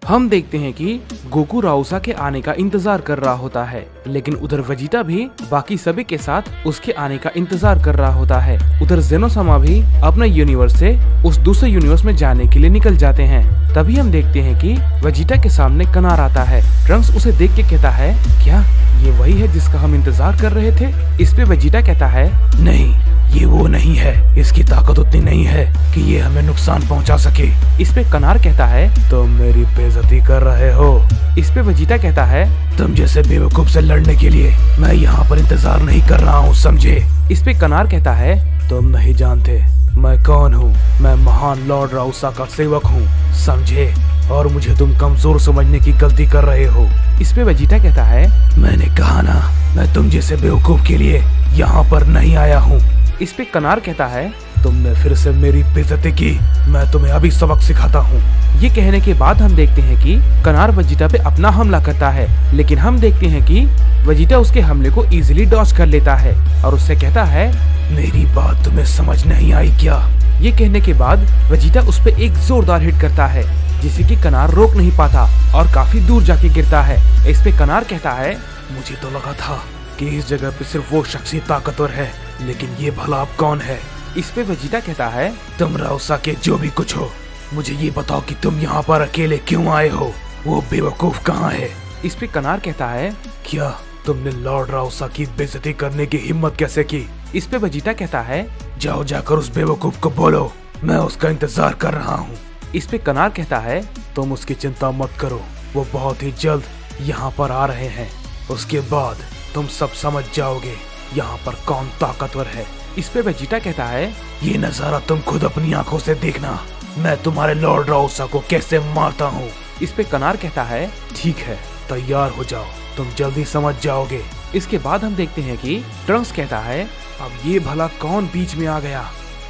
हम देखते हैं कि गोकू राउसा के आने का इंतजार कर रहा होता है, लेकिन उधर वेजिटा भी बाकी सभी के साथ उसके आने का इंतजार कर रहा होता है। उधर जेनोसामा भी अपने यूनिवर्स से उस दूसरे यूनिवर्स में जाने के लिए निकल जाते हैं। तभी हम देखते हैं कि वेजिटा के सामने कनार आता है। ट्रंक्स उसे देख के कहता है, क्या ये वही है जिसका हम इंतजार कर रहे थे? इस पे वेजिटा कहता है, नहीं, ये वो नहीं है। इसकी ताकत उतनी नहीं है कि ये हमें नुकसान पहुंचा सके। इस पे कनार कहता है, तुम मेरी बेइज्जती कर रहे हो। इस पे वेजिटा कहता है, तुम जैसे बेवकूफ से लड़ने के लिए मैं यहाँ पर इंतजार नहीं कर रहा हूँ, समझे? इस पे कनार कहता है, तुम नहीं जानते मैं कौन हूँ। मैं महान लॉर्ड राउसा का सेवक हूँ, समझे? और मुझे तुम कमजोर समझने की गलती कर रहे हो। इस पे वेजिटा कहता है, मैंने कहा ना, मैं तुम जैसे बेवकूफ के लिए यहाँ पर नहीं आया हूँ। इस पे कनार कहता है, तुमने फिर से मेरी बेइज्जती की। मैं तुम्हें अभी सबक सिखाता हूँ। ये कहने के बाद हम देखते हैं कि कनार वेजिटा पे अपना हमला करता है, लेकिन हम देखते हैं कि वेजिटा उसके हमले को इजीली डॉज कर लेता है और उससे कहता है, मेरी बात तुम्हें समझ नहीं आई क्या? ये कहने के बाद वेजिटा उस पे एक जोरदार हिट करता है, जिसे कि कनार रोक नहीं पाता और काफी दूर जाके गिरता है। इस पे कनार कहता है, मुझे तो लगा था कि इस जगह पे सिर्फ वो शख्स ही ताकतवर है, लेकिन ये भला अब कौन है? इस पे वेजिटा कहता है, तुम राउसा के जो भी कुछ हो, मुझे ये बताओ कि तुम यहाँ पर अकेले क्यों आए हो? वो बेवकूफ कहाँ है? इस पे कनार कहता है, क्या तुमने लॉर्ड राउसा की बेइज्जती करने की हिम्मत कैसे की? इस पे वेजिटा कहता है, जाओ जाकर उस बेवकूफ को बोलो, मैं उसका इंतजार कर रहा हूँ। इस पे कनार कहता है, तुम उसकी चिंता मत करो, वो बहुत ही जल्द यहाँ पर आ रहे हैं। उसके बाद तुम सब समझ जाओगे यहाँ पर कौन ताकतवर है। इस पे वेजिटा कहता है, ये नजारा तुम खुद अपनी आंखों से देखना, मैं तुम्हारे लॉर्ड राउसा को कैसे मारता हूँ। इस पे कनार कहता है, ठीक है, तैयार हो जाओ, तुम जल्दी समझ जाओगे। इसके बाद हम देखते हैं कि ट्रंक्स कहता है, अब ये भला कौन बीच में आ गया?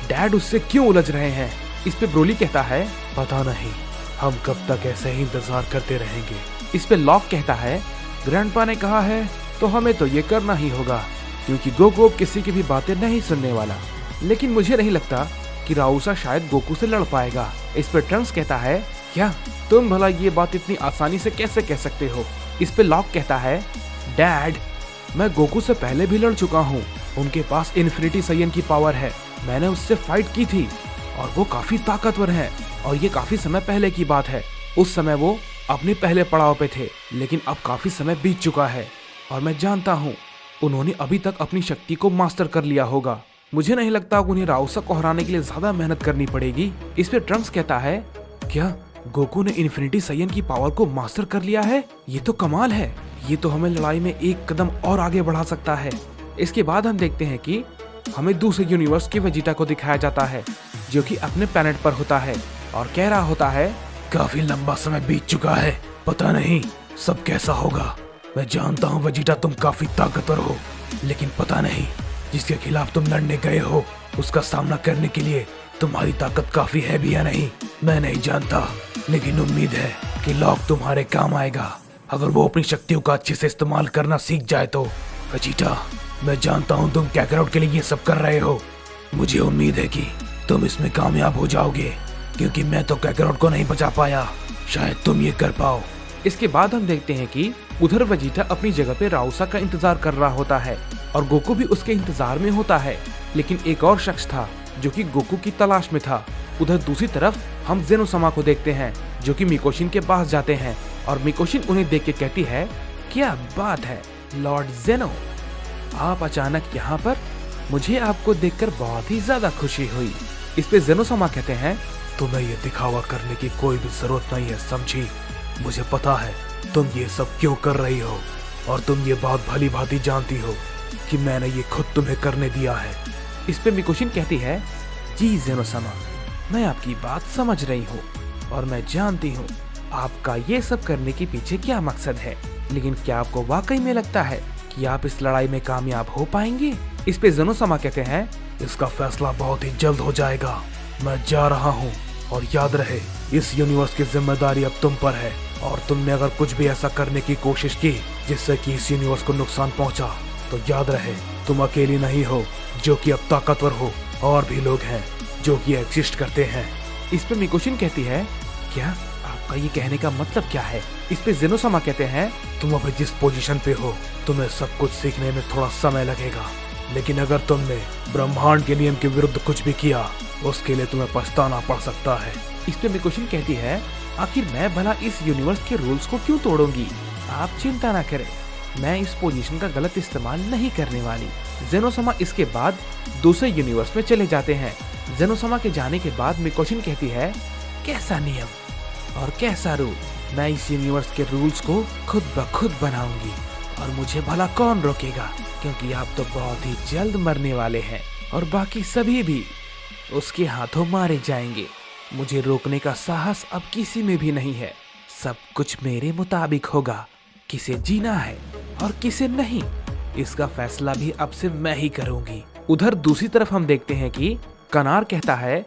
डैड उससे क्यों उलझ रहे हैं? इस पे ब्रोली कहता है, पता नहीं, हम कब तक ऐसे ही इंतजार करते रहेंगे। इस पे लॉक कहता है, ग्रैंडपा ने कहा है तो हमें तो ये करना ही होगा, क्योंकि गोकू किसी की भी बातें नहीं सुनने वाला। लेकिन मुझे नहीं लगता कि राउसा शायद गोकू से लड़ पाएगा। इस पे ट्रंक्स कहता है, क्या तुम भला ये बात इतनी आसानी से कैसे कह सकते हो? इस पे लॉक कहता है, डैड मैं गोकू से पहले भी लड़ चुका हूँ, उनके पास इन्फिनिटी साइयन की पावर है, मैंने उससे फाइट की थी और वो काफी ताकतवर है, और ये काफी समय पहले की बात है। उस समय वो अपने पहले पड़ाव पे थे, लेकिन अब काफी समय बीत चुका है और मैं जानता हूँ उन्होंने अभी तक अपनी शक्ति को मास्टर कर लिया होगा। मुझे नहीं लगता उन्हें राउसा को हराने के लिए ज्यादा मेहनत करनी पड़ेगी। इस पे ट्रंक्स कहता है, क्या गोकू ने इन्फिनिटी साइयन की पावर को मास्टर कर लिया है? ये तो कमाल है, ये तो हमें लड़ाई में एक कदम और आगे बढ़ा सकता है। इसके बाद हम देखते हैं कि हमें दूसरे यूनिवर्स के वेजिटा को दिखाया जाता है, जो कि अपने प्लेनेट पर होता है और कह रहा होता है, काफी लंबा समय बीत चुका है, पता नहीं सब कैसा होगा। मैं जानता हूँ वेजिटा तुम काफी ताकतवर हो, लेकिन पता नहीं जिसके खिलाफ तुम लड़ने गए हो उसका सामना करने के लिए तुम्हारी ताकत काफी है भी या नहीं, मैं नहीं जानता, लेकिन उम्मीद है कि लॉक तुम्हारे काम आएगा अगर वो अपनी शक्तियों का अच्छे से इस्तेमाल करना सीख जाए तो। वेजिटा, मैं जानता हूँ तुम कैकरोट के लिए ये सब कर रहे हो, मुझे उम्मीद है कि तुम इसमें कामयाब हो जाओगे, क्योंकि मैं तो कैकरोट को नहीं बचा पाया, शायद तुम ये कर पाओ। इसके बाद हम देखते हैं कि उधर वेजिटा अपनी जगह पे राउसा का इंतजार कर रहा होता है और गोकू भी उसके इंतजार में होता है, लेकिन एक और शख्स था जो कि गोकू की तलाश में था। उधर दूसरी तरफ हम जेनोसामा को देखते हैं, जो कि मिकोशिन के पास जाते हैं और मिकोशिन उन्हें देख के कहती है, क्या बात है लॉर्ड जेनो, आप अचानक यहाँ पर? मुझे आपको देखकर बहुत ही ज्यादा खुशी हुई। इस पे जेनोसामा कहते हैं, तुम्हें ये दिखावा करने की कोई भी जरूरत नहीं है, समझी? मुझे पता है तुम ये सब क्यों कर रही हो और तुम ये बात भली भांति जानती हो कि मैंने ये खुद तुम्हें करने दिया है। इस पे मिकोशिन कहती है, जी जेनोसामा, मैं आपकी बात समझ रही हूँ और मैं जानती हूँ आपका ये सब करने के पीछे क्या मकसद है, लेकिन क्या आपको वाकई में लगता है कि आप इस लड़ाई में कामयाब हो पाएंगे? इस पे जेनोसामा कहते हैं, इसका फैसला बहुत ही जल्द हो जाएगा, मैं जा रहा हूँ, और याद रहे इस यूनिवर्स की जिम्मेदारी अब तुम पर है, और तुमने अगर कुछ भी ऐसा करने की कोशिश की जिससे कि इस यूनिवर्स को नुकसान पहुंचा, तो याद रहे तुम अकेली नहीं हो जो कि अब ताकतवर हो, और भी लोग हैं जो कि एग्जिस्ट करते हैं। इस पे मिकोशिन कहती है, क्या आप आपका ये कहने का मतलब क्या है? इस पे जेनोसामा कहते हैं, तुम अभी जिस पोजीशन पे हो तुम्हें सब कुछ सीखने में थोड़ा समय लगेगा, लेकिन अगर तुमने ब्रह्मांड के नियम के विरुद्ध कुछ भी किया उसके लिए तुम्हें पछताना पड़ सकता है। इस पे मिकोशिन कहती है, आखिर मैं भला इस यूनिवर्स के रूल्स को क्यों तोड़ूंगी? आप चिंता ना करें, मैं इस पोजीशन का गलत इस्तेमाल नहीं करने वाली। जेनोसामा इसके बाद दूसरे यूनिवर्स में चले जाते हैं। जेनोसामा के जाने के बाद मिकोशिन कहती है, कैसा नियम और कैसा रूल, मैं इस यूनिवर्स के रूल्स को खुद ब खुद बनाऊंगी और मुझे भला कौन रोकेगा, क्योंकि आप तो बहुत ही जल्द मरने वाले हैं और बाकी सभी भी उसके हाथों मारे जाएंगे। मुझे रोकने का साहस अब किसी में भी नहीं है। सब कुछ मेरे मुताबिक होगा, किसे जीना है और किसे नहीं, इसका फैसला भी अब से मैं ही करूंगी। उधर दूसरी तरफ हम देखते हैं कि कनार कहता है,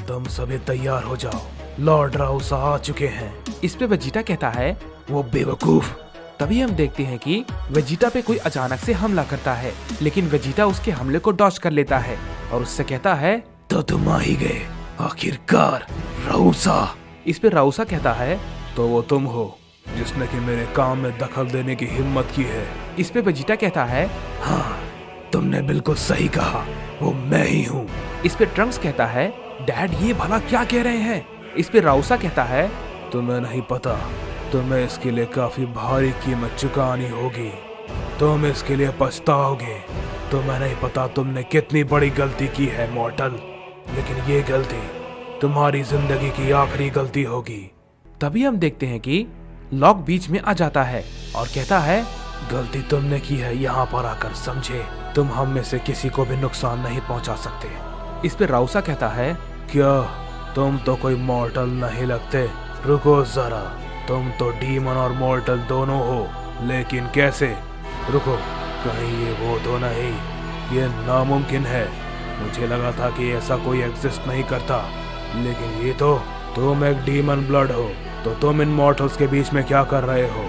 तुम सभी तैयार हो जाओ, लॉर्ड राउसा आ चुके हैं। इस पे वेजिटा कहता है, वो बेवकूफ। तभी हम देखते हैं कि वेजिटा पे कोई अचानक से हमला करता है, लेकिन वेजिटा उसके हमले को डॉज कर लेता है और उससे कहता है, तो तुम आ ही गए आखिरकार राउसा। इस पे राउसा कहता है, तो वो तुम हो जिसने कि मेरे काम में दखल देने की हिम्मत की है। इस पे वेजिटा कहता है, हाँ तुमने बिल्कुल सही कहा, वो मैं ही हूँ। इस पे ट्रंक्स कहता है, डैड ये भला क्या कह रहे हैं? इस पे राउसा कहता है, तुम्हें नहीं पता, तुम्हें इसके लिए काफी भारी कीमत चुकानी होगी, तुम इसके लिए पछताओगे। तुम्हें नहीं पता तुमने कितनी बड़ी गलती की है मॉर्टल, लेकिन ये गलती तुम्हारी जिंदगी की आखिरी गलती होगी। तभी हम देखते हैं कि लॉक बीच में आ जाता है और कहता है, गलती तुमने की है यहाँ पर आकर, समझे? तुम हम में से किसी को भी नुकसान नहीं पहुँचा सकते। इस पे राउसा कहता है, क्या तुम तो कोई मॉर्टल नहीं लगते? रुको जरा, तुम तो डीमन और मॉर्टल दोनों हो, लेकिन कैसे? रुको, कहीं ये वो तो नहीं? ये नामुमकिन है। मुझे लगा था कि ऐसा कोई एग्जिस्ट नहीं करता, लेकिन ये तो तुम एक डीमन ब्लड हो, तो तुम इन मॉर्टल्स के बीच में क्या कर रहे हो?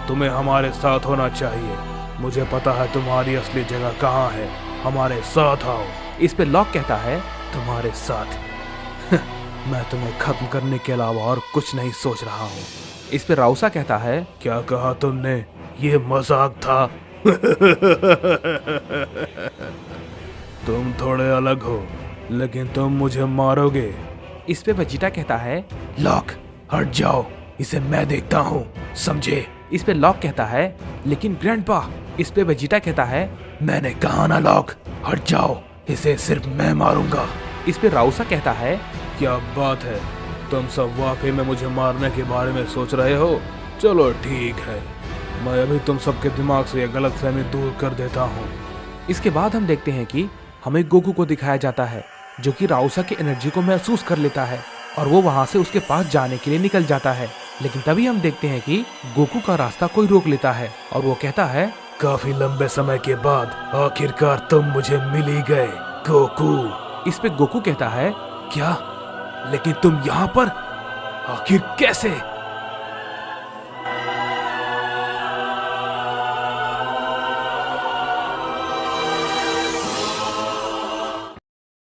तुम्हें हमारे साथ होना चाहिए। मुझे पता है तुम्हारी असली जगह कहाँ है, हमारे साथ आओ। इस पे लॉक कहता है, तुम्हारे साथ मैं तुम्हें खत्म करने के अलावा और कुछ नहीं सोच रहा हूँ। इस पे राउसा कहता है, क्या कहा तुमने? ये मजाक था। तुम थोड़े अलग हो, लेकिन तुम मुझे मारोगे। इस पे वेजिटा कहता है, लॉक हट जाओ, इसे मैं देखता हूँ, समझे? इस पे लॉक कहता है, लेकिन ग्रैंडपा। इस पे वेजिटा कहता है, मैंने कहा ना लॉक हट जाओ, इसे सिर्फ मैं मारूंगा। इस पे राउसा कहता है, क्या बात है, तुम सब वाकई में मुझे मारने के बारे में सोच रहे हो? चलो ठीक है, मैं अभी तुम सबके दिमाग से यह गलतफहमी दूर कर देता हूँ। इसके बाद हम देखते हैं कि हमें गोकू को दिखाया जाता है, जो कि राउसा की एनर्जी को महसूस कर लेता है और वो वहाँ से उसके पास जाने के लिए निकल जाता है। लेकिन तभी हम देखते हैं कि गोकू का रास्ता कोई रोक लेता है और वो कहता है, काफी लंबे समय के बाद आखिरकार तुम मुझे मिल ही गए गोकू। इस पे गोकू कहता है, क्या? लेकिन तुम यहाँ पर आखिर कैसे?